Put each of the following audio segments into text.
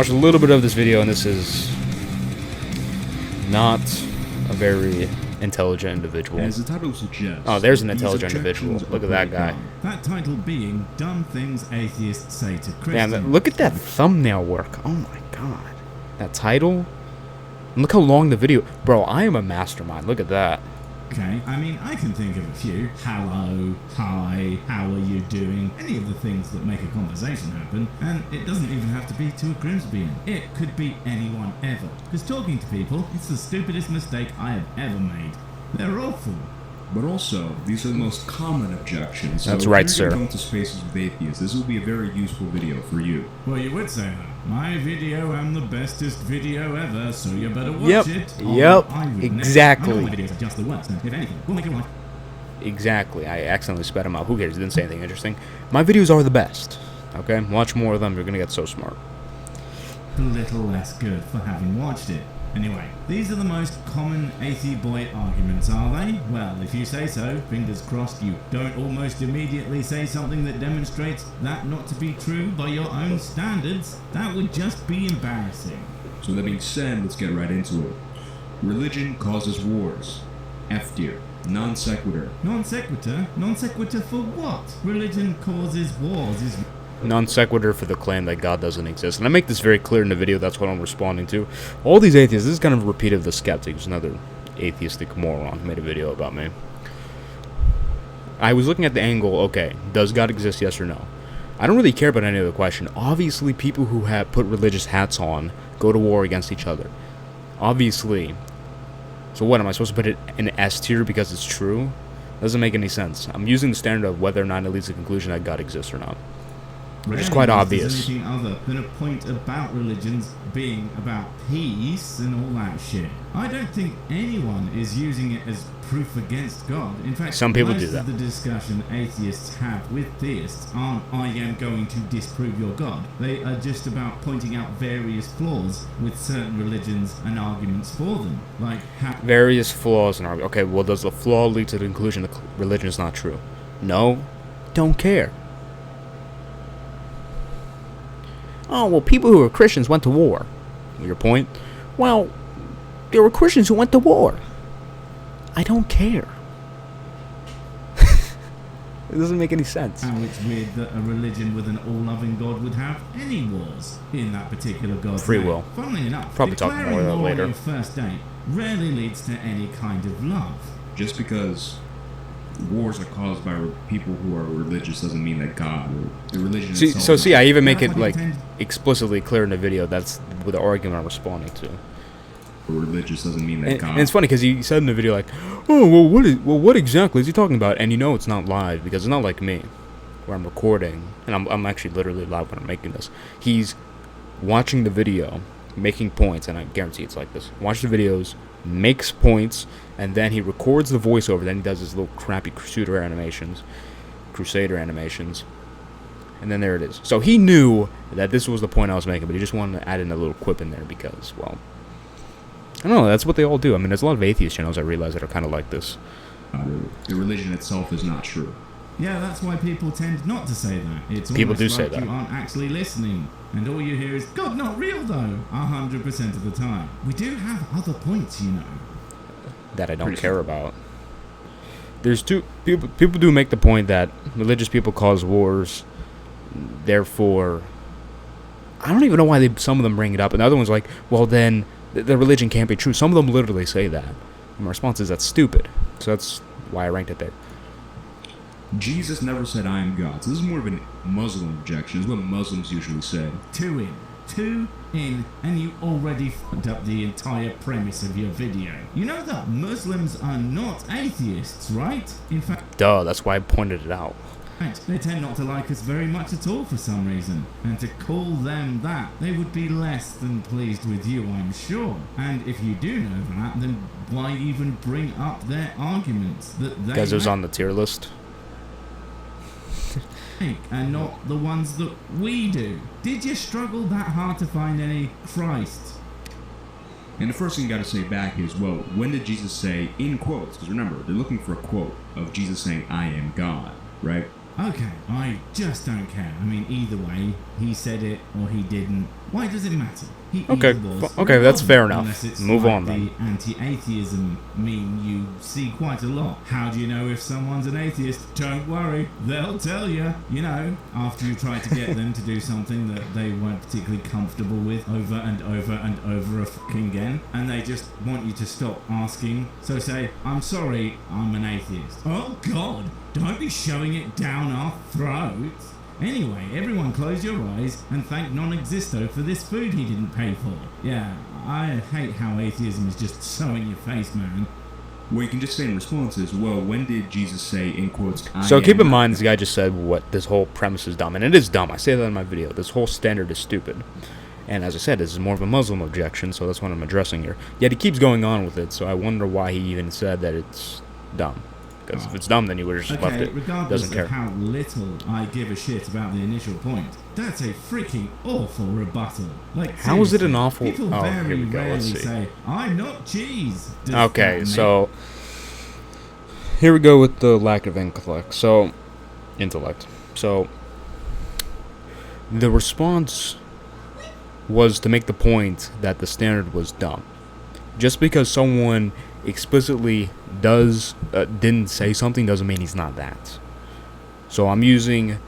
Watched a little bit of this video, and this is not a very intelligent individual. As the title suggests, oh, there's an intelligent individual. Look at that guy. That title being Dumb Things Atheists Say to Christians. Damn, look at that thumbnail work. Oh my god. That title? And look how long the video... Bro, I am a mastermind. Look at that. Okay, I mean, I can think of a few. Hello, hi, how are you doing? Any of the things that make a conversation happen. And it doesn't even have to be to a Grimsbyan. It could be anyone ever. Because talking to people, it's the stupidest mistake I have ever made. They're awful. But also, these are the most common objections. That's right, sir. If you're going to spaces with atheists, this will be a very useful video for you. Well, you would say that. My video am the bestest video ever, so you better watch it. Yep. Exactly. My videos are just the worst. If anything, we'll make your life. Exactly. I accidentally sped him out. Who cares? He didn't say anything interesting. My videos are the best. Okay? Watch more of them. You're gonna get so smart. A little less good for having watched it. Anyway, these are the most common athey boy arguments, are they? Well, if you say so, fingers crossed you don't almost immediately say something that demonstrates that not to be true by your own standards. That would just be embarrassing. So that being said, let's get right into it. Religion causes wars. F tier. Non sequitur. Non sequitur? Non sequitur for what? Religion causes wars is... Non sequitur for the claim that God doesn't exist. And I make this very clear in the video, that's what I'm responding to. All these atheists, this is kind of a repeat of the skeptic, who's another atheistic moron who made a video about me. I was looking at the angle, okay, does God exist, yes or no? I don't really care about any other question. Obviously, people who have put religious hats on go to war against each other. Obviously. So what, am I supposed to put it in S tier because it's true? Doesn't make any sense. I'm using the standard of whether or not it leads to the conclusion that God exists or not. Which is quite obvious. Anything other than a point about religions being about peace and all that shit. I don't think anyone is using it as proof against God. In fact, some people do that. Most of the discussion atheists have with theists aren't "I am going to disprove your God." They are just about pointing out various flaws with certain religions and arguments for them, like various flaws and arguments. Okay, well, does the flaw lead to the conclusion that religion is not true? No, don't care. Oh, well, people who are Christians went to war. Your point? Well, there were Christians who went to war. I don't care. It doesn't make any sense. And it's weird that a religion with an all-loving God would have any wars in that particular God's free name. will. Funnily enough, probably talk more about that later. On your first date rarely leads to any kind of love. Just because wars are caused by people who are religious doesn't mean that God or the religion itself... I even make it like explicitly clear in the video. That's the argument I'm responding to. Religious doesn't mean that God... And it's funny because he said in the video like, oh, what exactly is he talking about? And you know it's not live because it's not like me, where I'm recording and I'm actually literally live when I'm making this. He's watching the video, making points, and I guarantee it's like this. Watch the videos, makes points, and then he records the voiceover. Then he does his little crappy Crusader animations, and then there it is. So he knew that this was the point I was making, but he just wanted to add in a little quip in there because, well, I don't know. That's what they all do. I mean, there's a lot of atheist channels I realize that are kind of like this. The religion itself is not true. Yeah, that's why people tend not to say that. It's people do like say that. You aren't actually listening, and all you hear is "God, not real though." 100% of the time. We do have other points, you know, that I don't care about. There's two people do make the point that religious people cause wars. Therefore, I don't even know why some of them bring it up, and the other one's like, well, then the religion can't be true. Some of them literally say that. And my response is that's stupid. So that's why I ranked it there. Jesus never said I am God. So this is more of a Muslim objection. This is what Muslims usually say. Two in, and you already fucked up the entire premise of your video. You know that Muslims are not atheists, right? In fact... Duh, that's why I pointed it out. They tend not to like us very much at all for some reason. And to call them that, they would be less than pleased with you, I'm sure. And if you do know that, then why even bring up their arguments that they... Because it was on the tier list. And not the ones that we do. Did you struggle that hard to find any Christ? And the first thing you got to say back is, well, when did Jesus say, in quotes, because remember, they're looking for a quote of Jesus saying, I am God, right? Okay, I just don't care. I mean, either way, he said it or he didn't. Why does it matter? He Okay, either was or okay, he that's wasn't, fair enough. Unless it's Move like on, then. the anti-atheism meme you see quite a lot. How do you know if someone's an atheist? Don't worry, they'll tell you. You know, after you try to get them to do something that they weren't particularly comfortable with over and over and over again, and they just want you to stop asking. So say, I'm sorry, I'm an atheist. Oh God, don't be shoving it down our throats. Anyway, everyone close your eyes and thank non-existo for this food he didn't pay for. Yeah, I hate how atheism is just so in your face, man. Well, you can just say in response is, well, when did Jesus say, in quotes, So keep in mind, this guy just said what this whole premise is dumb, and it is dumb. I say that in my video. This whole standard is stupid. And as I said, this is more of a Muslim objection, so that's what I'm addressing here. Yet he keeps going on with it, so I wonder why he even said that it's dumb. Because if it's dumb, then you would have just left it. Regardless Doesn't care. of how little I give a shit about the initial point, that's a freaking awful rebuttal. Like, How is it an seriously, awful... people Oh, very here we go, let's rarely see. say, I'm not cheese. Does Okay, that so... Here we go with the lack of intellect. So... The response was to make the point that the standard was dumb. Just because someone explicitly didn't say something doesn't mean he's not that. So I'm using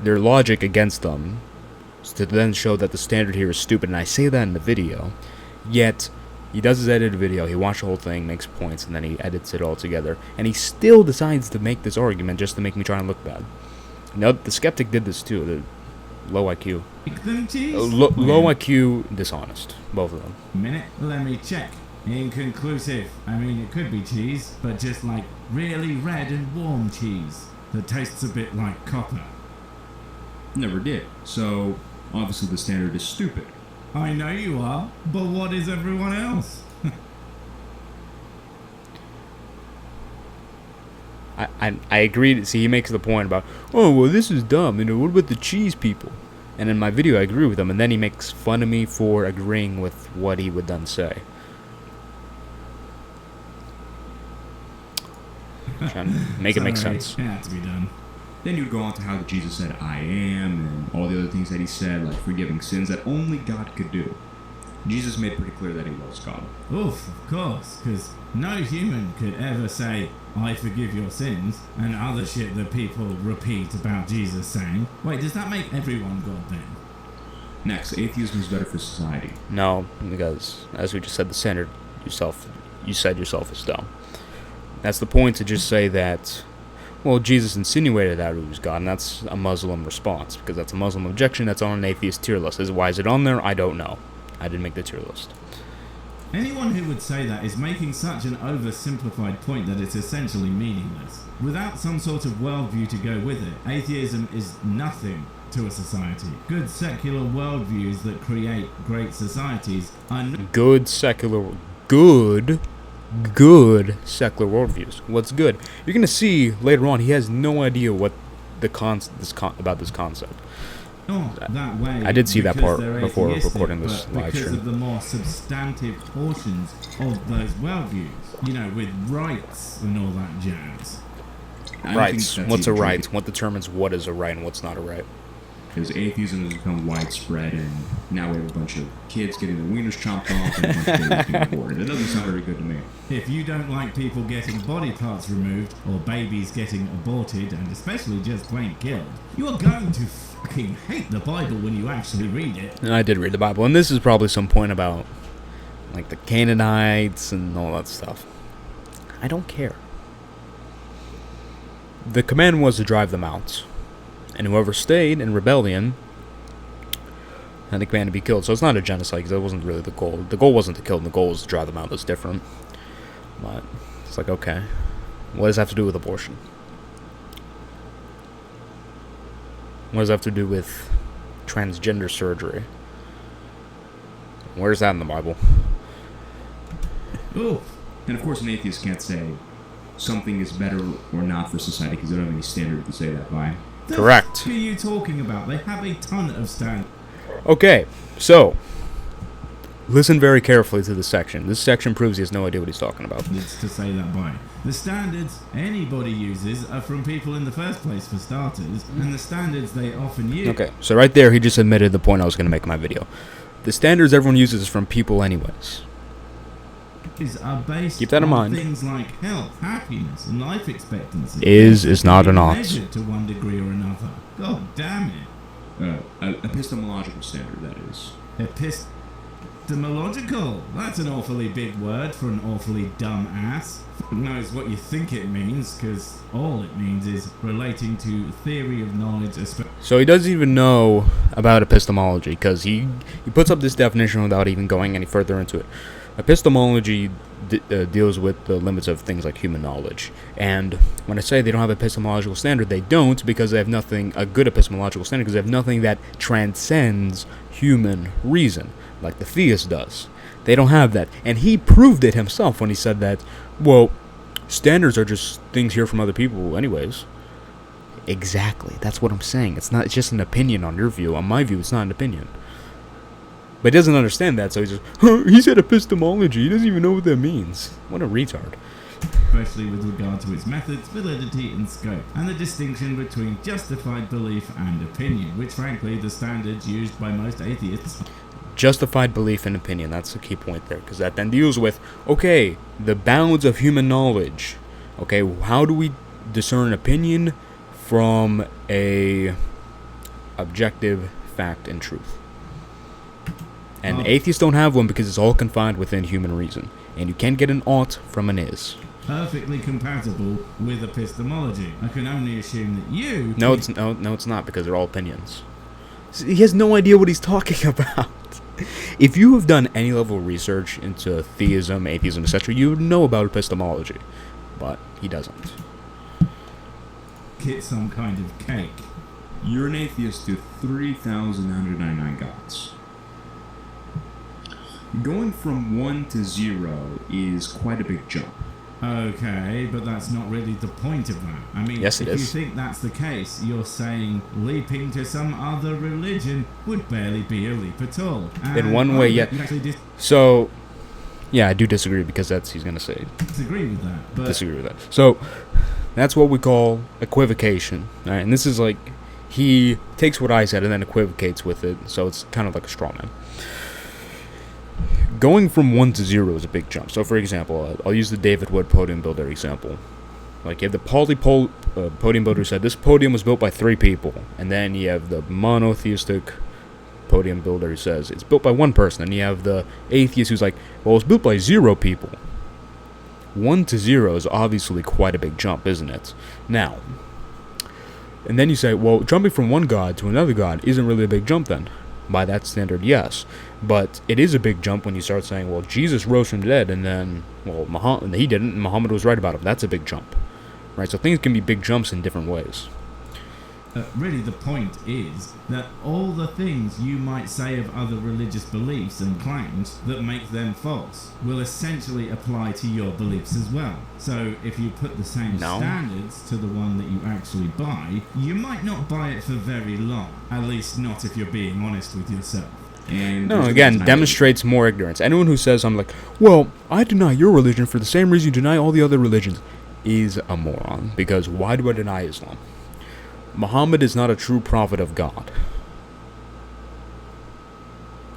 their logic against them to then show that the standard here is stupid, and I say that in the video. Yet he does his edited video, he watched the whole thing, makes points, and then he edits it all together, and he still decides to make this argument just to make me try and look bad. Now the skeptic did this too. The low IQ, Make them cheese? low IQ, dishonest, both of them. Minute, let me check. Inconclusive. I mean, it could be cheese, but just like really red and warm cheese that tastes a bit like copper. Never did. So, obviously the standard is stupid. I know you are, but what is everyone else? I agree. See, he makes the point about, oh, well, this is dumb. You know, what about the cheese people? And in my video, I agree with him, and then he makes fun of me for agreeing with what he would then say. Trying to make it make Sorry, sense. It had to be done. Then you'd go on to how Jesus said, I am, and all the other things that he said, like forgiving sins that only God could do. Jesus made pretty clear that he was God. Oof, of course, because no human could ever say, I forgive your sins, and other shit that people repeat about Jesus saying. Wait, does that make everyone God then? Next, atheism is better for society. No, because as we just said, the standard you said yourself is dumb. That's the point, to just say that, well, Jesus insinuated that he was God, and that's a Muslim response, because that's a Muslim objection that's on an atheist tier list. Why is it on there? I don't know. I didn't make the tier list. Anyone who would say that is making such an oversimplified point that it's essentially meaningless. Without some sort of worldview to go with it, atheism is nothing to a society. Good secular worldviews that create great societies are Good secular worldviews. What's good? You're gonna see later on he has no idea what about this concept. not that way. I did see that because part they're before atheistic, recording this but live because stream. of the more substantive portions of those worldviews, you know, with rights and all that jazz. I don't Rights. think that's What's a even right? true, What determines what is a right and what's not a right? Because atheism has become widespread, and now we have a bunch of kids getting their wieners chopped off and a bunch of babies being aborted. It doesn't sound very good to me. If you don't like people getting body parts removed or babies getting aborted and especially just plain killed, you are going to fucking hate the Bible when you actually read it. And I did read the Bible, and this is probably some point about like the Canaanites and all that stuff. I don't care. The command was to drive them out, and whoever stayed in rebellion had the command to be killed. So it's not a genocide, because that wasn't really the goal. The goal wasn't to kill them, the goal was to drive them out. That's different. But it's like, okay, what does that have to do with abortion? What does that have to do with transgender surgery? Where's that in the Bible? Ooh, And of course, an atheist can't say something is better or not for society because they don't have any standard to say that by. the Correct. fuck are you talking about? They have a ton of standards. Okay, so Listen very carefully to this section. This section proves he has no idea what he's talking about. It's to say that by. The standards anybody uses are from people in the first place, for starters, and the standards they often use... Okay, so right there, he just admitted the point I was going to make in my video. The standards everyone uses is from people anyways. ...are based Keep that in on mind. things like health, happiness, and life expectancy. Is not an ought. Measured to one degree or another. God damn it. Epistemological standard, that is. Epistemological. That's an awfully big word for an awfully dumb ass. Knows what you think it means, because all it means is relating to theory of knowledge. So he doesn't even know about epistemology, because he puts up this definition without even going any further into it. Epistemology deals with the limits of things like human knowledge. And when I say they don't have epistemological standard, they don't, because they have nothing, a good epistemological standard, because they have nothing that transcends human reason, like the theist does. They don't have that. And he proved it himself when he said that, well, standards are just things here from other people anyways. Exactly. That's what I'm saying. It's just an opinion on your view. On my view, it's not an opinion. But he doesn't understand that, so he's just, he said epistemology, he doesn't even know what that means. What a retard. Especially with regard to its methods, validity, and scope, and the distinction between justified belief and opinion, which frankly the standards used by most atheists. Justified belief and opinion, that's the key point there, because that then deals with, okay, the bounds of human knowledge. Okay, how do we discern opinion from a objective fact and truth? And atheists don't have one because it's all confined within human reason. And you can't get an ought from an is. Perfectly compatible with epistemology. I can only assume that you... No, it's not, because they're all opinions. He has no idea what he's talking about. If you have done any level of research into theism, atheism, etc., you would know about epistemology. But he doesn't. Get some kind of cake. You're an atheist to 3,999 gods. Going from 1 to 0 is quite a big jump. Okay, but that's not really the point of that. I mean, yes, it if is. You think that's the case, you're saying leaping to some other religion would barely be a leap at all. In one way, yeah. So, yeah, I do disagree, because he's going to say. Disagree with that. But disagree with that. So, that's what we call equivocation. All right, and this is like, he takes what I said and then equivocates with it, so it's kind of like a straw man. Going from 1 to 0 is a big jump. So, for example, I'll use the David Wood podium builder example. Like, you have the podium builder who said this podium was built by 3 people. And then you have the monotheistic podium builder who says it's built by 1 person. And you have the atheist who's like, well, it's built by 0 people. 1 to 0 is obviously quite a big jump, isn't it? Now, and then you say, well, jumping from one god to another god isn't really a big jump then. By that standard, yes. But it is a big jump when you start saying, well, Jesus rose from the dead, and then, well, he didn't, and Muhammad was right about him. That's a big jump. Right? So things can be big jumps in different ways. Really, the point is that all the things you might say of other religious beliefs and claims that make them false will essentially apply to your beliefs as well. So if you put the same standards to the one that you actually buy, you might not buy it for very long. At least not if you're being honest with yourself. And no, again, demonstrates more ignorance. Anyone who says, I'm like, well, I deny your religion for the same reason you deny all the other religions, is a moron. Because why do I deny Islam? Muhammad is not a true prophet of God.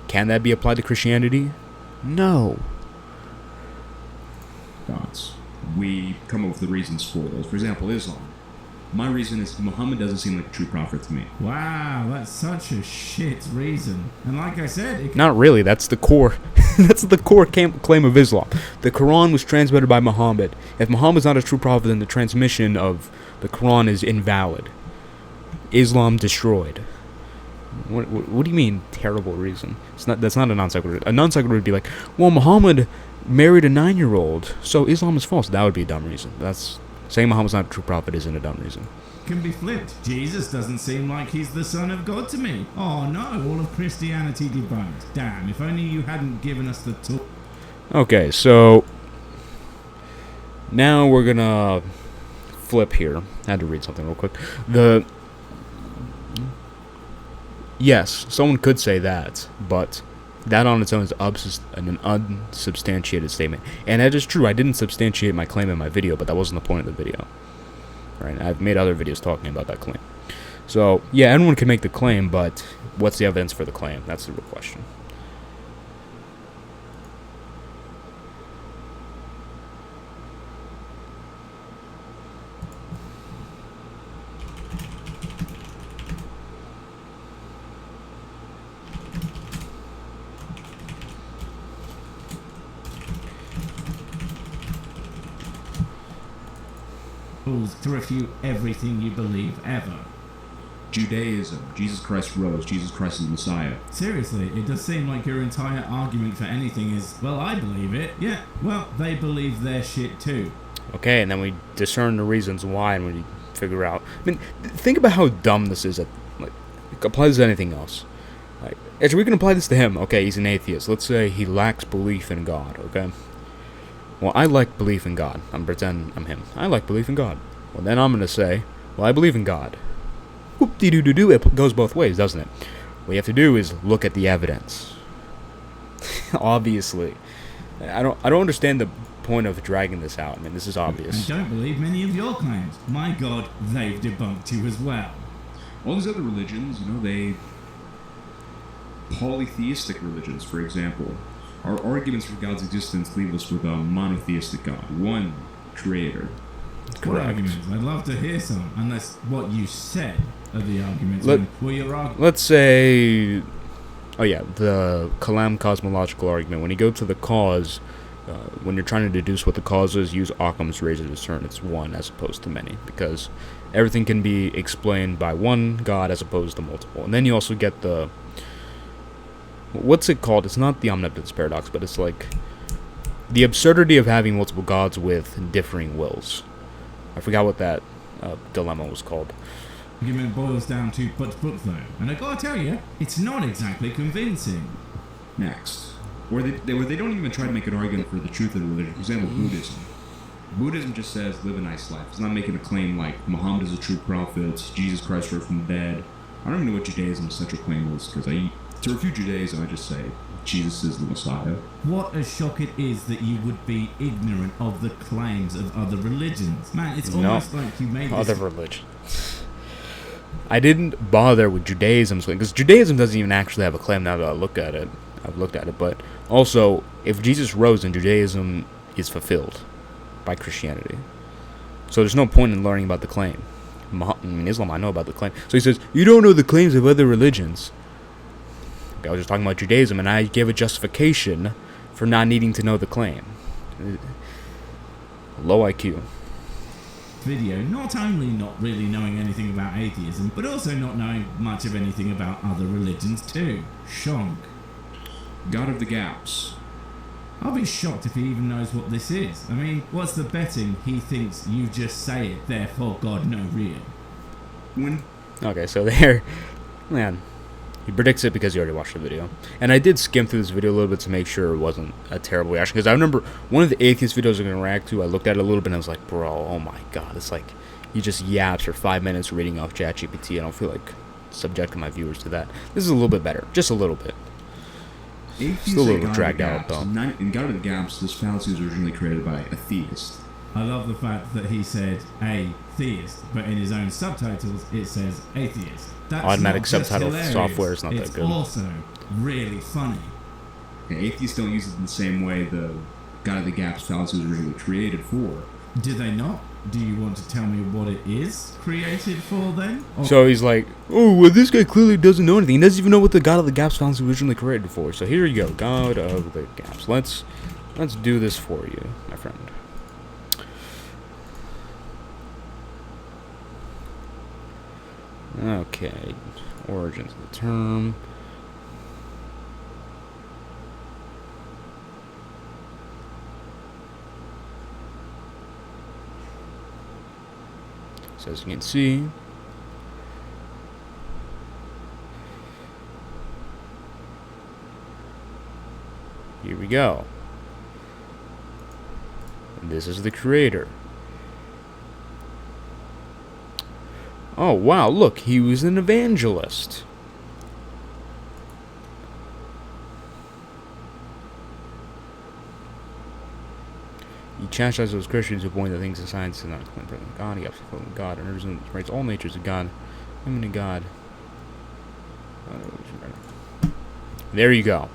Can that be applied to Christianity? No. Gods. We come up with the reasons for those. For example, Islam. My reason is Muhammad doesn't seem like a true prophet to me. Wow, that's such a shit reason. And like I said... Not really, that's the core. That's the core claim of Islam. The Quran was transmitted by Muhammad. If Muhammad's not a true prophet, then the transmission of the Quran is invalid. Islam destroyed. What do you mean, terrible reason? That's not a non sequitur. A non sequitur would be like, well, Muhammad married a 9-year-old, so Islam is false. That would be a dumb reason. That's saying Muhammad's not a true prophet isn't a dumb reason. Can be flipped. Jesus doesn't seem like he's the son of God to me. Oh no, all of Christianity debunked. Damn, if only you hadn't given us the tool. Okay, so now we're gonna flip here. I had to read something real quick. Yes, someone could say that, but That on its own is an unsubstantiated statement. And that is true. I didn't substantiate my claim in my video, but that wasn't the point of the video. Right? I've made other videos talking about that claim. So, yeah, anyone can make the claim, but what's the evidence for the claim? That's the real question. To refute everything you believe ever. Judaism. Jesus Christ rose. Jesus Christ is the Messiah. Seriously, it does seem like your entire argument for anything is, well, I believe it. Yeah, well, they believe their shit too. Okay, and then we discern the reasons why, and we figure out. I mean, think about how dumb this is. It applies to anything else. Like, actually, we can apply this to him. Okay, he's an atheist. Let's say he lacks belief in God. Okay. Well, I like belief in God. I'm pretending I'm him. I like belief in God. Well, then I'm gonna say, well, I believe in God. Whoop-de-doo-doo-doo. It goes both ways, doesn't it? What you have to do is look at the evidence. Obviously, I don't understand the point of dragging this out. I mean, this is obvious. I don't believe many of your claims. My God, they've debunked you as well. All these other religions, they polytheistic religions, for example, our arguments for God's existence leave us with a monotheistic God, one creator. What Correct. arguments? I'd love to hear some, unless what you said are the arguments. Let's say, oh yeah, the Kalam cosmological argument. When you go to the cause, when you're trying to deduce what the cause is, use Occam's razor to discern it's one as opposed to many, because everything can be explained by one God as opposed to multiple. And then you also get the, what's it called? It's not the omnipotence paradox, but it's like the absurdity of having multiple gods with differing wills. I forgot what that dilemma was called. Argument boils down to but though, and I gotta tell you, it's not exactly convincing. Next, where they don't even try to make an argument for the truth of the religion. For example, Buddhism. Buddhism just says live a nice life. It's not making a claim like Muhammad is a true prophet, Jesus Christ rose from the dead. I don't even know what Judaism's central claim is, because to refute Judaism, I just say Jesus is the Messiah. What a shock it is that you would be ignorant of the claims of other religions. Man, it's almost like you made other religions. I didn't bother with Judaism's claim, because Judaism doesn't even actually have a claim now that I look at it. I've looked at it, but also, if Jesus rose, then Judaism is fulfilled by Christianity. So there's no point in learning about the claim. In Islam, I know about the claim. So he says, you don't know the claims of other religions. Okay, I was just talking about Judaism, and I gave a justification for not needing to know the claim. Low IQ. Video, not only not really knowing anything about atheism, but also not knowing much of anything about other religions too. Shonk. God of the gaps. I'll be shocked if he even knows what this is. I mean, what's the betting he thinks you just say it, therefore God no real? Okay, so there, man, he predicts it because he already watched the video. And I did skim through this video a little bit to make sure it wasn't a terrible reaction, because I remember one of the atheist videos I'm going to react to, I looked at it a little bit and I was like, bro, oh my god, it's like, he just yaps for 5 minutes reading off ChatGPT. I don't feel like subjecting my viewers to that. This is a little bit better, just a little bit. Still a little dragged out, though. In God of the Gaps, this fallacy was originally created by a theist. I love the fact that he said theist, but in his own subtitles it says atheist. That's automatic not just subtitle hilarious, software is not that good. It's also really funny. Yeah, atheists don't use it in the same way the God of the Gaps fallacy was originally created for. Do they not? Do you want to tell me what it is created for then? So he's like, oh, well, this guy clearly doesn't know anything. He doesn't even know what the God of the Gaps fallacy was originally created for. So here you go, God of the Gaps. Let's do this for you, my friend. Okay, origins of the term. So as you can see, here we go. This is the creator. Oh wow, look, he was an evangelist. He chastises those Christians who point that things in science and not claim presence of God. He absolutely God and writes all natures of God, him and God. There you go.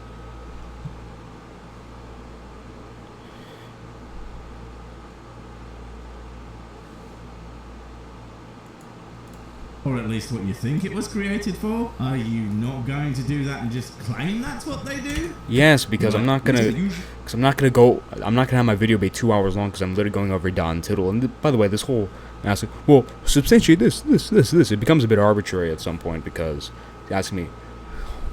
Or at least what you think it was created for? Are you not going to do that and just claim that's what they do? Yes, because I'm not gonna have my video be 2 hours long because I'm literally going over dot and tittle. And by the way, this whole asking, well, substantiate this, it becomes a bit arbitrary at some point because asking me,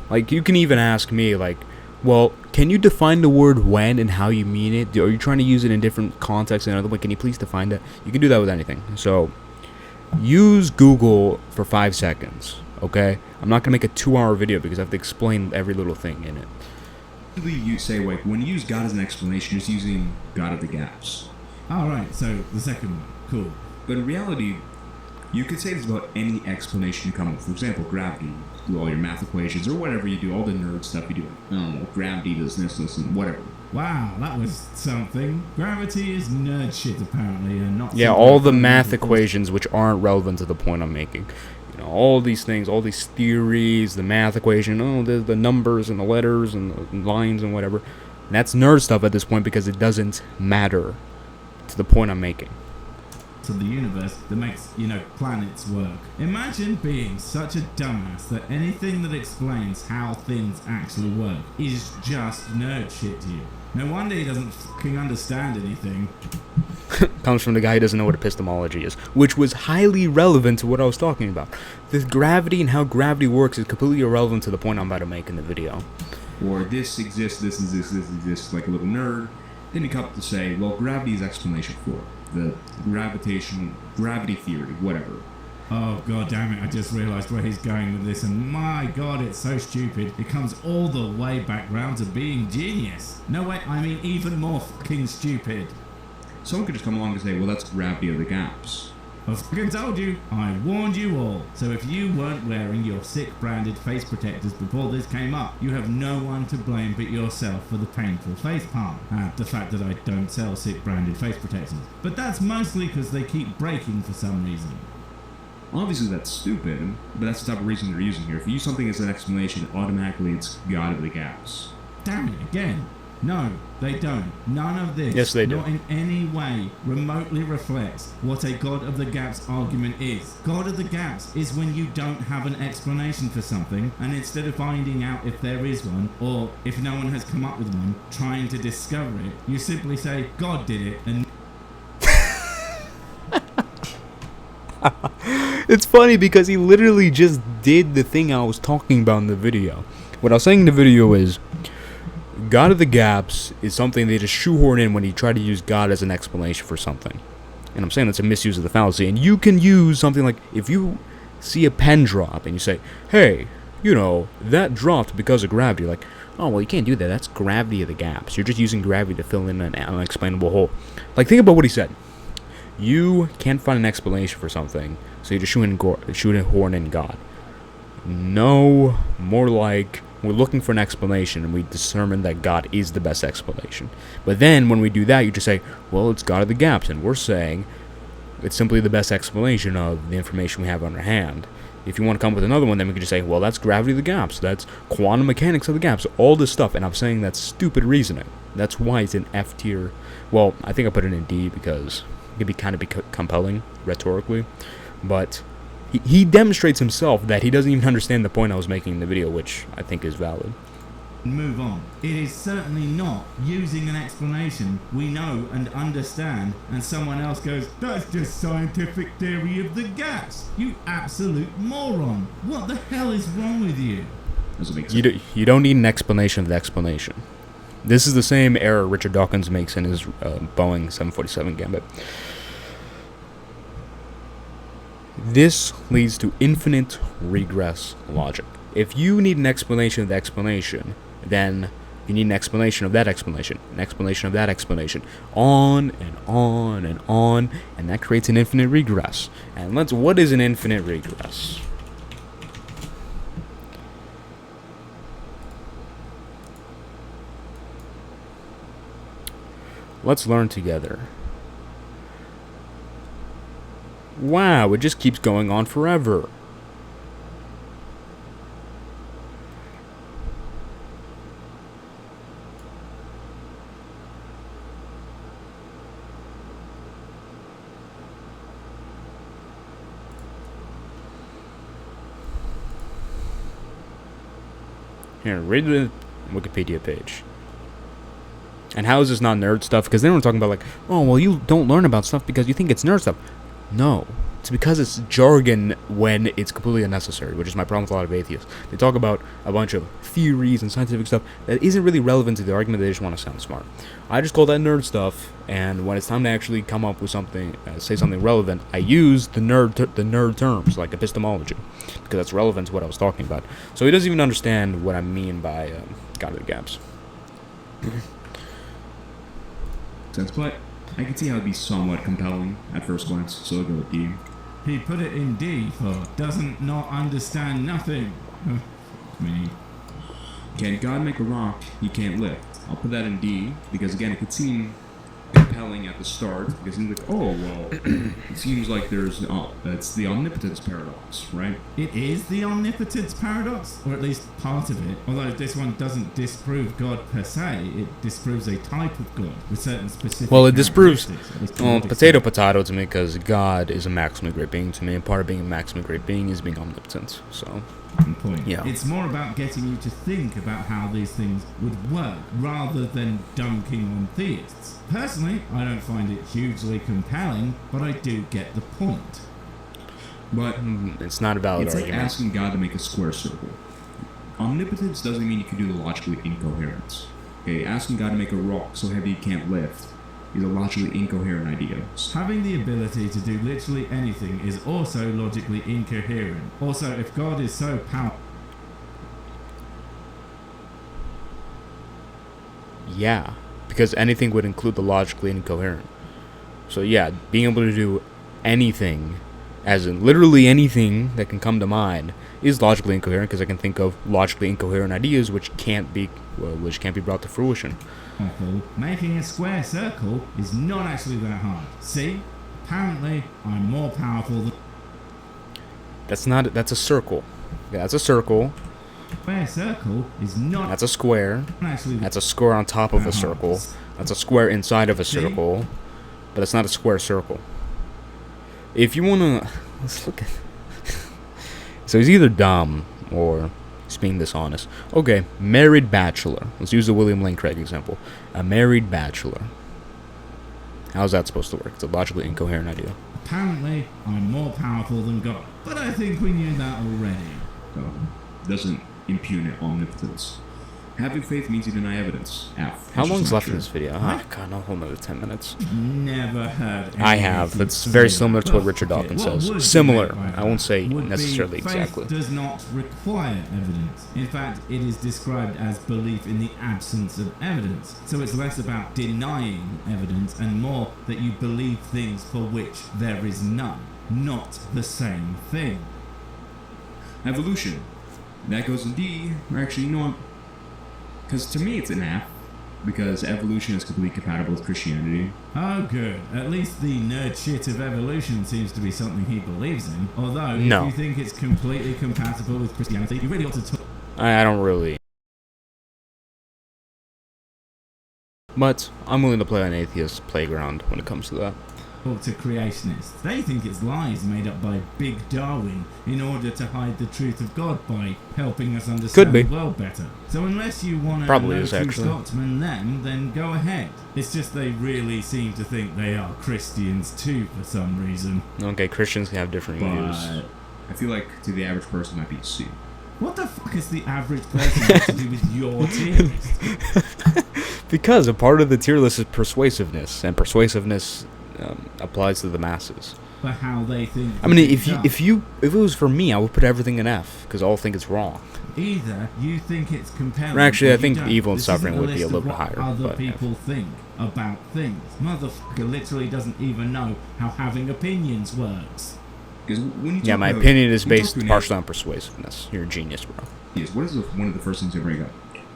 like, you can even ask me, like, well, can you define the word when and how you mean it? Are you trying to use it in different contexts and other way? Can you please define that? You can do that with anything. So use Google for 5 seconds, okay? I'm not gonna make a 2-hour video because I have to explain every little thing in it. You say, like, when you use God as an explanation, you're just using God of the gaps. Alright, so the second one. Cool. But in reality, you could say this about any explanation you come up with. For example, gravity. Do all your math equations or whatever you do, all the nerd stuff you do. Well, gravity does this, and whatever. Wow, that was something. Gravity is nerd shit, apparently, and not... Yeah, all the math equations which aren't relevant to the point I'm making. You know, all these things, all these theories, the math equation, the numbers and the letters and the lines and whatever. And that's nerd stuff at this point because it doesn't matter to the point I'm making. To the universe that makes, planets work. Imagine being such a dumbass that anything that explains how things actually work is just nerd shit to you. No wonder he doesn't fucking understand anything. Comes from the guy who doesn't know what epistemology is, which was highly relevant to what I was talking about. The gravity and how gravity works is completely irrelevant to the point I'm about to make in the video. Or this exists, this exists, like a little nerd. Then you come up to say, well, gravity is explanation for it. The gravity theory, whatever. Oh, god damn it, I just realised where he's going with this, and my god, it's so stupid. It comes all the way back round to being genius. No way, I mean even more fucking stupid. Someone could just come along and say, well, that's gravity of the gaps. I fucking told you, I warned you all. So if you weren't wearing your SirSic branded face protectors before this came up, you have no one to blame but yourself for the painful face palm. And the fact that I don't sell SirSic branded face protectors. But that's mostly because they keep breaking for some reason. Obviously that's stupid, but that's the type of reason they're using here. If you use something as an explanation, automatically it's God of the gaps. Damn it, again. No, they don't. None of this, yes, they do, not in any way, remotely reflects what a God of the Gaps argument is. God of the Gaps is when you don't have an explanation for something, and instead of finding out if there is one, or if no one has come up with one, trying to discover it, you simply say, God did it, and... It's funny because he literally just did the thing I was talking about in the video. What I was saying in the video is, God of the gaps is something they just shoehorn in when you try to use God as an explanation for something. And I'm saying that's a misuse of the fallacy. And you can use something like, if you see a pen drop and you say, hey, that dropped because of gravity. Like, oh, well, you can't do that. That's gravity of the gaps. You're just using gravity to fill in an unexplainable hole. Like, think about what he said. You can't find an explanation for something, so you just shoehorn in God. No, more like... we're looking for an explanation, and we determine that God is the best explanation. But then, when we do that, you just say, well, it's God of the gaps, and we're saying it's simply the best explanation of the information we have on our hand. If you want to come up with another one, then we can just say, well, that's gravity of the gaps, that's quantum mechanics of the gaps, all this stuff, and I'm saying that's stupid reasoning. That's why it's in F tier. Well, I think I put it in D because it could be kind of compelling, rhetorically, but... He demonstrates himself that he doesn't even understand the point I was making in the video, which I think is valid. Move on. It is certainly not using an explanation we know and understand, and someone else goes, that's just scientific theory of the gaps. You absolute moron. What the hell is wrong with you? Doesn't make sense. You don't need an explanation of the explanation. This is the same error Richard Dawkins makes in his Boeing 747 Gambit. This leads to infinite regress logic. If you need an explanation of the explanation, then you need an explanation of that explanation, an explanation of that explanation, on and on and on, and that creates an infinite regress. And what is an infinite regress? Let's learn together. Wow, it just keeps going on forever. Here, read the Wikipedia page. And how is this not nerd stuff? Because they were talking about like, oh, well, you don't learn about stuff because you think it's nerd stuff. No. It's because it's jargon when it's completely unnecessary, which is my problem with a lot of atheists. They talk about a bunch of theories and scientific stuff that isn't really relevant to the argument. They just want to sound smart. I just call that nerd stuff, and when it's time to actually come up with something, say something relevant, I use the nerd terms, like epistemology, because that's relevant to what I was talking about. So he doesn't even understand what I mean by God of the gaps. Sense, but I can see how it'd be somewhat compelling at first glance, so I'll go with D. He put it in D for doesn't not understand nothing. Me. Can God make a rock he can't lift? I'll put that in D, because again, it could seem compelling at the start, because he's like, oh, well, it seems like there's, it's the omnipotence paradox, right? It is the omnipotence paradox, or at least part of it. Although this one doesn't disprove God per se, it disproves a type of God with certain specific. Well, it disproves, characteristics, well, potato to me, because God is a maximally great being to me, and part of being a maximally great being is being omnipotent. So, point. Yeah. It's more about getting you to think about how these things would work, rather than dunking on theists. Personally, I don't find it hugely compelling, but I do get the point. But it's not a valid it's like argument. asking God to make a square circle. Omnipotence doesn't mean you can do the logically incoherent. Okay, asking God to make a rock so heavy you can't lift is a logically incoherent idea. Having the ability to do literally anything is also logically incoherent. Also, if God is so powerful... Yeah, because anything would include the logically incoherent. So yeah, being able to do anything, as in literally anything that can come to mind, is logically incoherent, because I can think of logically incoherent ideas which can't be brought to fruition. Making a square circle is not actually that hard. See? Apparently, I'm more powerful than... That's a circle. Yeah, that's a circle. Square circle is not... That's a square. Actually, That's a square on top of a circle. That's a square inside of a circle. But it's not a square circle. If you wanna... Let's look at... So he's either dumb or... He's being dishonest. Okay, married bachelor. Let's use the William Lane Craig example. A married bachelor. How's that supposed to work? It's a logically incoherent idea. Apparently, I'm more powerful than God. But I think we knew that already. So, doesn't impugn omnipotence. Having faith means you deny evidence. F. How It's just long's not left in true. this video? Oh, God, I'll hold another 10 minutes. Never heard. I have. It's very similar to what Richard Dawkins What would says. be Similar. meant by that I won't say would be necessarily faith exactly. does not require evidence. In fact, it is described as belief in the absence of evidence. So it's less about denying evidence and more that you believe things for which there is none. Not the same thing. Evolution. That goes in D. Or actually, you know what? Because to me it's an F. Because evolution is completely compatible with Christianity. Oh, good. At least the nerd shit of evolution seems to be something he believes in. Although, No. if you think it's completely compatible with Christianity, you really ought to talk. I don't really. But I'm willing to play on atheist playground when it comes to that. To creationists. They think it's lies made up by Big Darwin in order to hide the truth of God by helping us understand Could be. the world better. So unless you want to Probably know is, true actually. Scotsman then go ahead. It's just they really seem to think they are Christians too for some reason. Okay, Christians can have different views. But I feel like to the average person it might be a C. What the fuck is the average person have to do with your tier list? Because a part of the tier list is persuasiveness, and persuasiveness applies to the masses. For how they think. I mean, if things it was for me, I would put everything in F, because I'll think it's wrong. are. Either you think it's compelling. Actually, or I you think don't. evil and This suffering isn't would be a list little of bit what higher, Other but, yeah. people think about things. Motherfucker literally doesn't even know how having opinions works. Because when you Yeah, talk my about- opinion is when you based talk to an partially on persuasiveness. You're a genius, bro. atheist, what is one of the first things they bring up?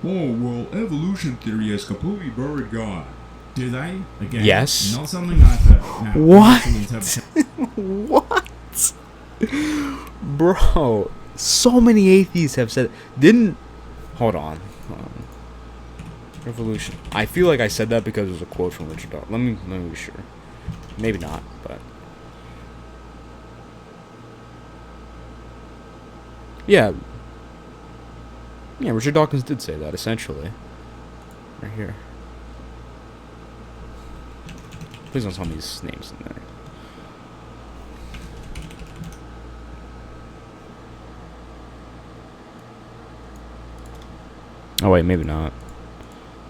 Oh, well, evolution theory has completely buried God. Do they? Again, Yes. not something I've heard. Now, What? interpretation- What? Bro, so many atheists have said... Hold on. Revolution. I feel like I said that because there's a quote from Richard Dawkins. Let me be sure. Maybe not, but... Yeah. Yeah, Richard Dawkins did say that, essentially. Right here. Please don't tell me his name's in there. Oh wait, maybe not.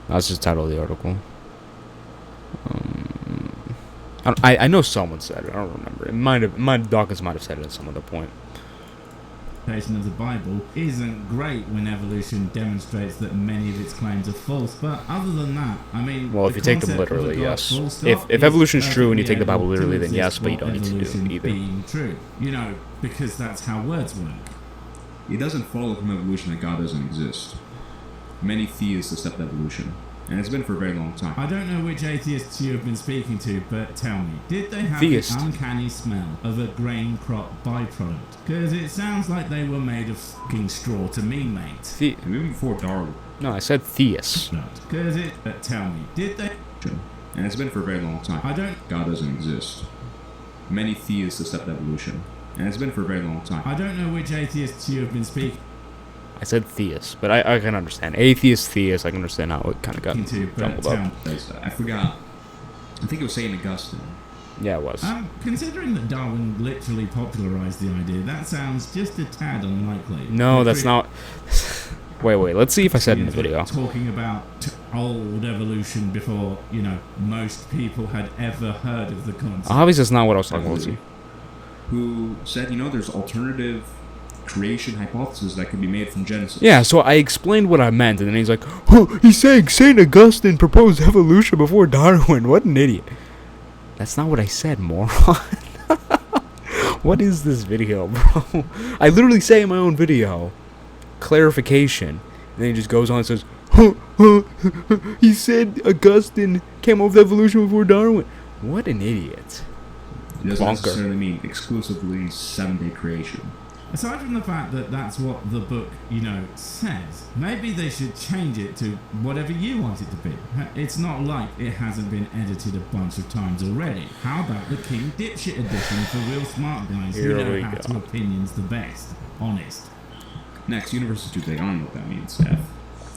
That's just the title of the article. I know someone said it. I don't remember. Dawkins might have said it at some other point. Of the Bible isn't great when evolution demonstrates that many of its claims are false, but other than that, I mean, Well, if you take them literally, yes. If evolution is true and you take the Bible literally, then yes, but you don't need to do either. Being true, because that's how words work. It doesn't follow from evolution that God doesn't exist. Many theists accept evolution, and it's been for a very long time. I don't know which atheists you have been speaking to, but tell me, did they have Theist. the uncanny smell of a grain crop byproduct? Because it sounds like they were made of fucking straw to me, mate. And even before Darwin. No, I said theists. But tell me, did they... And it's been for a very long time. God doesn't exist. Many theists accept evolution, and it's been for a very long time. I don't know which atheists you have been speaking I said theists, but I can understand. Atheist, theist, I can understand how it kind of got to, but jumbled up. I forgot. I think it was St. Augustine. Yeah, it was. Considering that Darwin literally popularized the idea, that sounds just a tad unlikely. No, that's not... Wait, let's see if I said it in the video. Talking about old evolution before, most people had ever heard of the concept. Obviously, that's not what I was talking about. Who said, there's alternative creation hypothesis that could be made from Genesis. Yeah, so I explained what I meant, and then he's like, oh, he's saying St. Augustine proposed evolution before Darwin. What an idiot. That's not what I said, moron. What is this video, bro? I literally say in my own video, clarification, and then he just goes on and says, he said Augustine came up with evolution before Darwin. What an idiot. It doesn't necessarily mean exclusively 7-day creation. Aside from the fact that that's what the book, says, maybe they should change it to whatever you want it to be. It's not like it hasn't been edited a bunch of times already. How about the King Dipshit edition for real smart guys who know how to opinions the best? Honest. Next, universe is too big. I don't know what that means, F.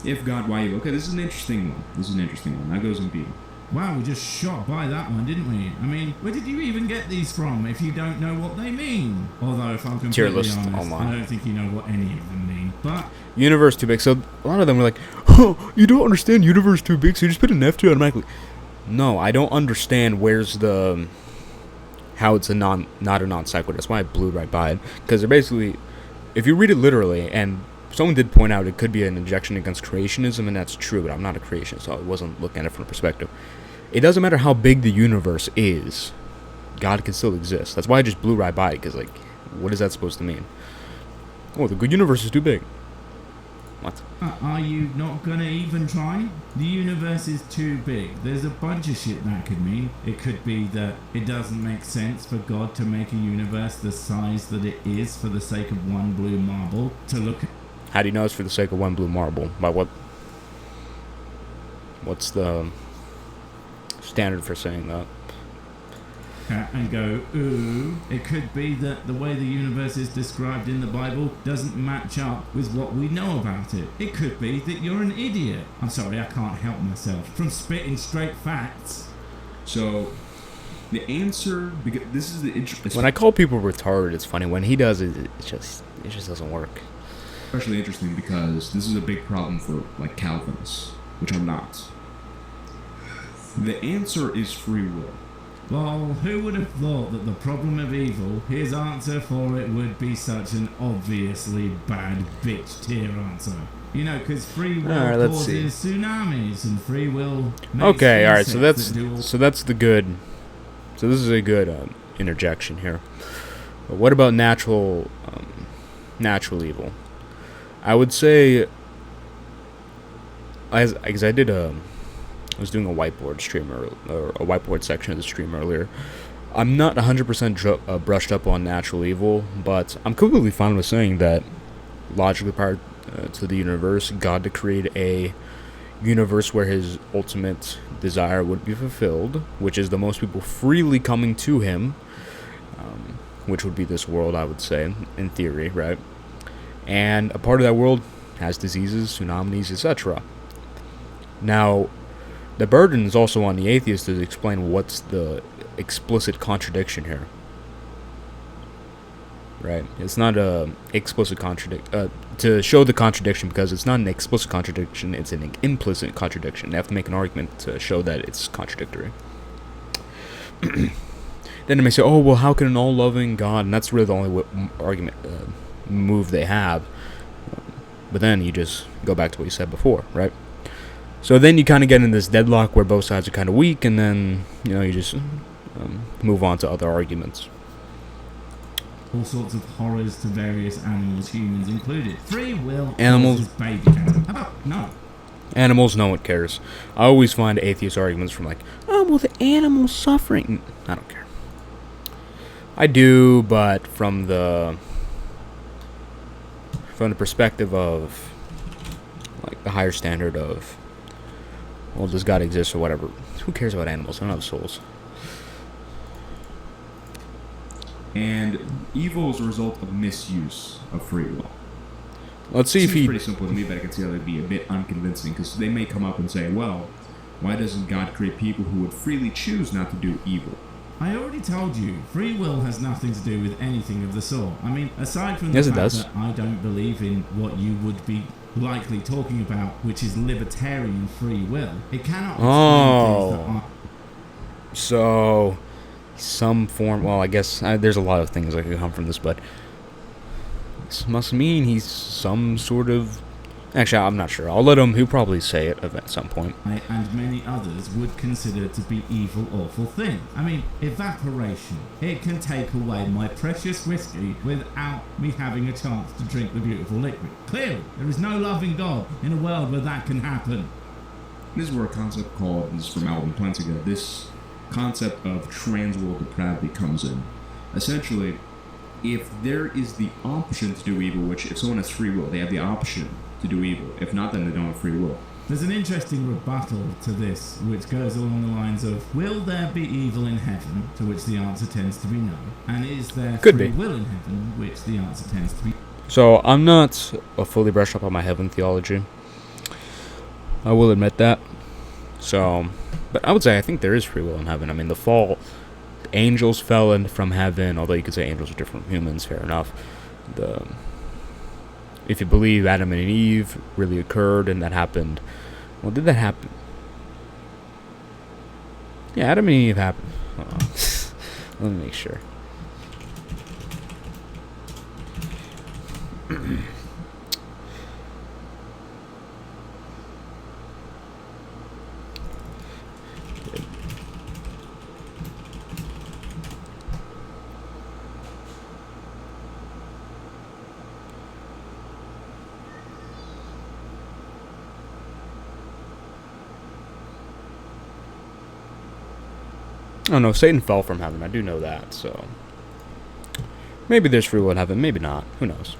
If God, why you? Okay, this is an interesting one. That goes in B. Wow, we just shot by that one, didn't we? I mean, where did you even get these from if you don't know what they mean? Although, if I'm completely honest, online. I don't think you know what any of them mean. But universe too big. So a lot of them were like, oh, you don't understand universe too big, so you just put an F to it automatically. No, I don't understand how it's not a non sequitur. That's why I blew right by it. Because they're basically, if you read it literally, and someone did point out it could be an injection against creationism, and that's true, but I'm not a creationist, so I wasn't looking at it from a perspective. It doesn't matter how big the universe is, God can still exist. That's why I just blew right by it, because, what is that supposed to mean? Oh, the good universe is too big. What? Are you not gonna even try? The universe is too big. There's a bunch of shit that could mean. It could be that it doesn't make sense for God to make a universe the size that it is for the sake of one blue marble to look at. How do you know it's for the sake of one blue marble? By what? What's the standard for saying that? And go, ooh, it could be that the way the universe is described in the Bible doesn't match up with what we know about it. It could be that you're an idiot. I'm sorry, I can't help myself from spitting straight facts. So, the answer, because this is the interesting. When I call people retarded, it's funny. When he does it, it just doesn't work. Especially interesting because this is a big problem for Calvinists, which I'm not. The answer is free will. Well, who would have thought that the problem of evil, his answer for it would be such an obviously bad bitch tier answer? Because free will causes tsunamis and free will makes okay, alright, so this is a good interjection here. But what about natural evil? I would say, because I did a was doing a whiteboard stream or a whiteboard section of the stream earlier. I'm not 100% brushed up on natural evil, but I'm completely fine with saying that logically prior to the universe, God to create a universe where his ultimate desire would be fulfilled, which is the most people freely coming to him, which would be this world, I would say, in theory, right? And a part of that world has diseases, tsunamis, etc. Now, the burden is also on the atheist to explain what's the explicit contradiction here. Right? It's not a explicit to show the contradiction, because it's not an explicit contradiction, it's an implicit contradiction. They have to make an argument to show that it's contradictory. Then they may say, oh, well, how can an all-loving God, and that's really the only argument, move they have. But then you just go back to what you said before, right? So then you kind of get in this deadlock where both sides are kind of weak, and then, you just move on to other arguments. All sorts of horrors to various animals, humans included. Free will Animals. Baby cancer. How about no? Animals, no one cares. I always find atheist arguments from like, oh, well, the animal's suffering. I don't care. I do, but from the perspective of like the higher standard of, well, does God exist or whatever? Who cares about animals? They don't have souls. And evil is a result of misuse of free will. Let's see if Seems pretty simple to me, but I can see how they'd be a bit unconvincing, because they may come up and say, well, why doesn't God create people who would freely choose not to do evil? I already told you, free will has nothing to do with anything of the sort. I mean, aside from the Yes, it fact does. that I don't believe in what you would be likely talking about, which is libertarian free will, it cannot explain things that are... So, some form, well, I guess there's a lot of things that could come from this, but this must mean he's some sort of... Actually, I'm not sure. I'll let him, he'll probably say it at some point. and many others would consider to be evil, awful thing. I mean, evaporation. It can take away my precious whiskey without me having a chance to drink the beautiful liquid. Clearly, there is no loving God in a world where that can happen. This is where a concept called, this is from Alvin Plantinga, this concept of trans-world depravity comes in. Essentially, if there is the option to do evil, which if someone has free will, they have the option to do evil. If not, then they don't have free will. There's an interesting rebuttal to this, which goes along the lines of, will there be evil in heaven? To which the answer tends to be no. And is there free will in heaven? Which the answer tends to be... So, I'm not a fully brushed up on my heaven theology. I will admit that. So, but I would say I think there is free will in heaven. I mean, the fall, angels fell in from heaven, although you could say angels are different from humans, fair enough. If you believe Adam and Eve really occurred and that happened, well, did that happen? Yeah, Adam and Eve happened. Hold on. Let me make sure. Oh no, Satan fell from heaven. I do know that, so maybe there's free will in heaven, maybe not. Who knows?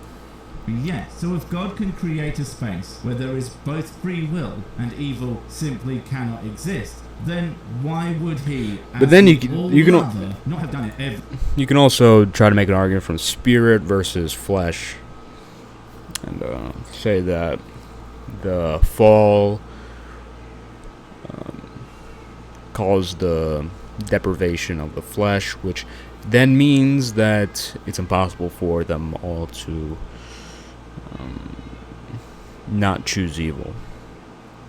Yeah, so if God can create a space where there is both free will and evil simply cannot exist, then why would he, but then you can not have done it ever? You can also try to make an argument from spirit versus flesh, and say that the fall caused the deprivation of the flesh, which then means that it's impossible for them all to not choose evil.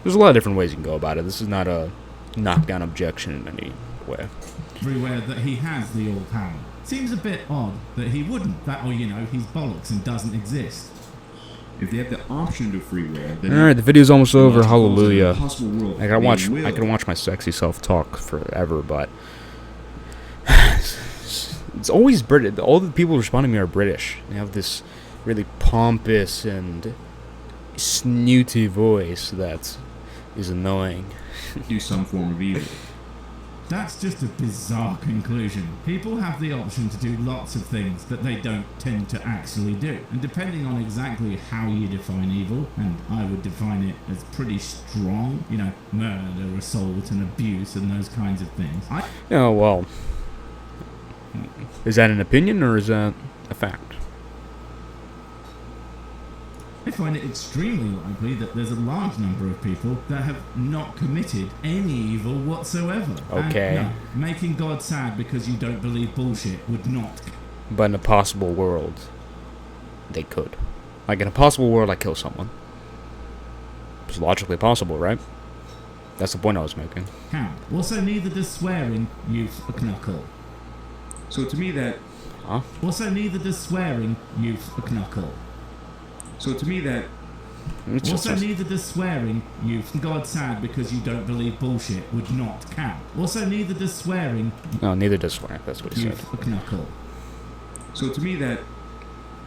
There's a lot of different ways you can go about it. This is not a knockdown objection in any way. Everywhere that he has the all power. Seems a bit odd that he wouldn't. That, or he's bollocks and doesn't exist. If they have the option to do free will, then all right, the video's almost over. Hallelujah. I can watch my sexy self talk forever, but it's always British. All the people responding to me are British. They have this really pompous and snooty voice that is annoying. do some form of evil. That's just a bizarre conclusion. People have the option to do lots of things that they don't tend to actually do. And depending on exactly how you define evil, and I would define it as pretty strong, murder, assault and abuse and those kinds of things. Oh, well. Is that an opinion or is that a fact? I find it extremely likely that there's a large number of people that have not committed any evil whatsoever. Okay. And no, making God sad because you don't believe bullshit would not. But in a possible world, they could. Like, in a possible world, I kill someone. It's logically possible, right? That's the point I was making. Count. Also, neither does swearing, you knuckle. So to me that... Huh? Also, neither does swearing, you knuckle. So to me that... Also, neither does swearing, you God sad because you don't believe bullshit would not count. Also, neither does swearing... No, neither does swearing. That's what he said. Knuckle. So to me that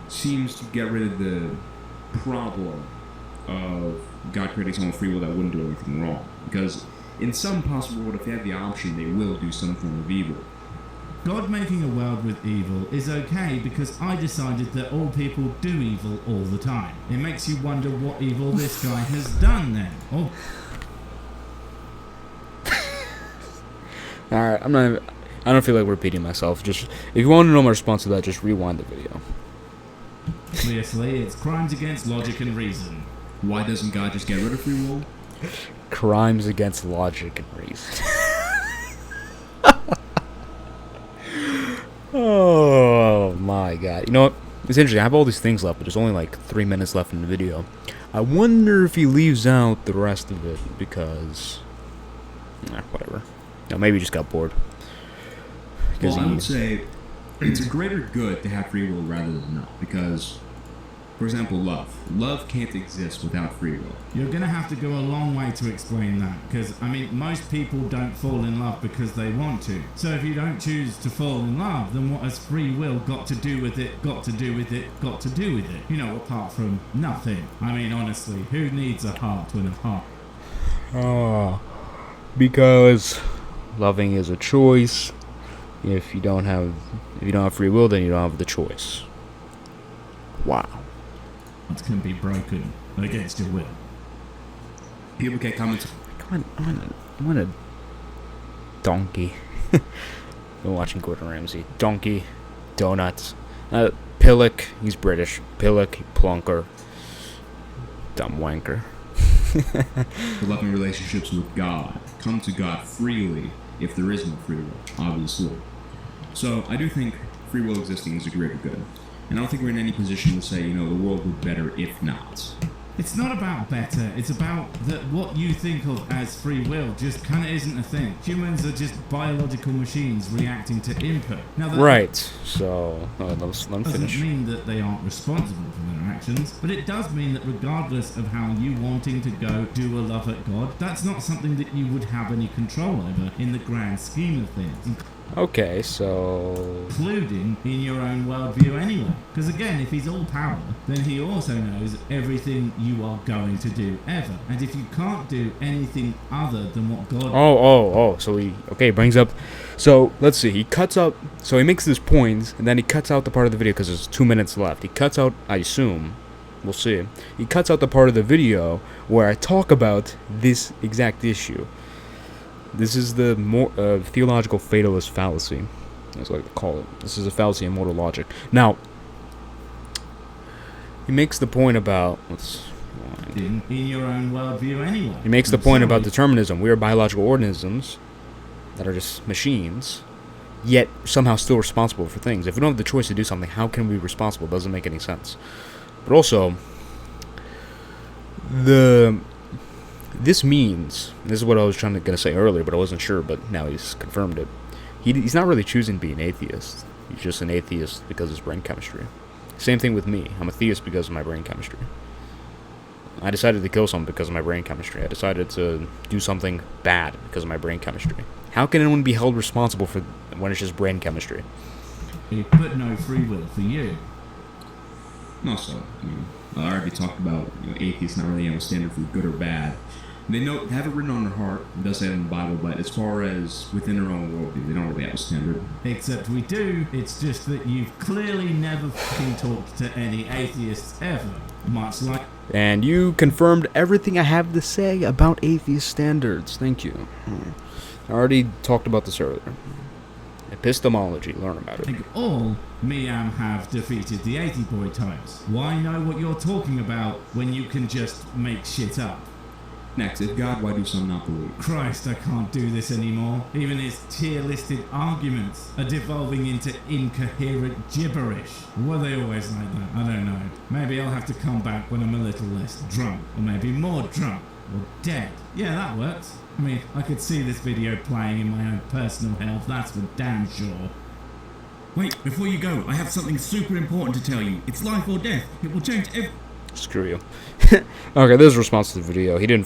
seems to get rid of the problem of God creating someone with free will that wouldn't do anything wrong. Because in some possible world, if they have the option, they will do some form of evil. God making a world with evil is okay because I decided that all people do evil all the time. It makes you wonder what evil this guy has done then. Oh. Alright, I don't feel like repeating myself. Just, if you want to know my response to that, just rewind the video. Obviously, it's crimes against logic and reason. Why doesn't God just get rid of free will? Crimes against logic and reason. Oh my god. You know what? It's interesting. I have all these things left, but there's only like 3 minutes left in the video. I wonder if he leaves out the rest of it because... whatever. No, maybe he just got bored. Well, I would say it's a greater good to have free will rather than not. Because, for example, love. Love can't exist without free will. You're going to have to go a long way to explain that. Because, most people don't fall in love because they want to. So if you don't choose to fall in love, then what has free will got to do with it, got to do with it, got to do with it? Apart from nothing. honestly, who needs a heart when a heart? Oh, because loving is a choice. If you don't have free will, then you don't have the choice. Wow. It can be broken against your will. People get comments. I'm a donkey. Been watching Gordon Ramsay. Donkey, donuts. Pillock, he's British. Pillock, plunker. Dumb wanker. Loving relationships with God. Come to God freely if there is no free will, obviously. So I do think free will existing is a greater good. And I don't think we're in any position to say, the world would be better if not. It's not about better, it's about that what you think of as free will just kind of isn't a thing. Humans are just biological machines reacting to input. Now that right, so let me finish. Doesn't mean that they aren't responsible for their actions, but it does mean that regardless of how you wanting to go do a love at God, that's not something that you would have any control over in the grand scheme of things. Okay, so... including in your own worldview anyway. Because again, if he's all power, then he also knows everything you are going to do ever. And if you can't do anything other than what God... So he... Okay, brings up... So, let's see, he cuts out... So he makes this point, and then he cuts out the part of the video, because there's 2 minutes left. He cuts out, I assume... We'll see. He cuts out the part of the video where I talk about this exact issue. This is the theological fatalist fallacy. That's what I call it. This is a fallacy in moral logic. Now, he makes the point about... in your own worldview anyway. He makes the point about determinism. We are biological organisms that are just machines, yet somehow still responsible for things. If we don't have the choice to do something, how can we be responsible? It doesn't make any sense. But also, this means, this is what I was gonna say earlier, but I wasn't sure, but now he's confirmed it. He's not really choosing to be an atheist. He's just an atheist because of his brain chemistry. Same thing with me. I'm a theist because of my brain chemistry. I decided to kill someone because of my brain chemistry. I decided to do something bad because of my brain chemistry. How can anyone be held responsible for when it's just brain chemistry? But no free will for you. Also, I already talked about atheists not really have a standard for good or bad. They have it written on their heart. It does say it in the Bible, but as far as within their own worldview, they don't really have a standard. Except we do. It's just that you've clearly never fucking talked to any atheists ever. Much like... And you confirmed everything I have to say about atheist standards. Thank you. I already talked about this earlier. Epistemology, learn about it. Like all Miam have defeated the 80 boy types. Why know what you're talking about when you can just make shit up? Next, if God, why do some not believe? Christ, I can't do this anymore. Even his tier-listed arguments are devolving into incoherent gibberish. Were they always like that? I don't know. Maybe I'll have to come back when I'm a little less drunk. Or maybe more drunk. Or dead. Yeah, that works. I mean, I could see this video playing in my own personal health, that's for damn sure. Wait, before you go, I have something super important to tell you. It's life or death. It will change Screw you. Okay, this is a response to the video. He didn't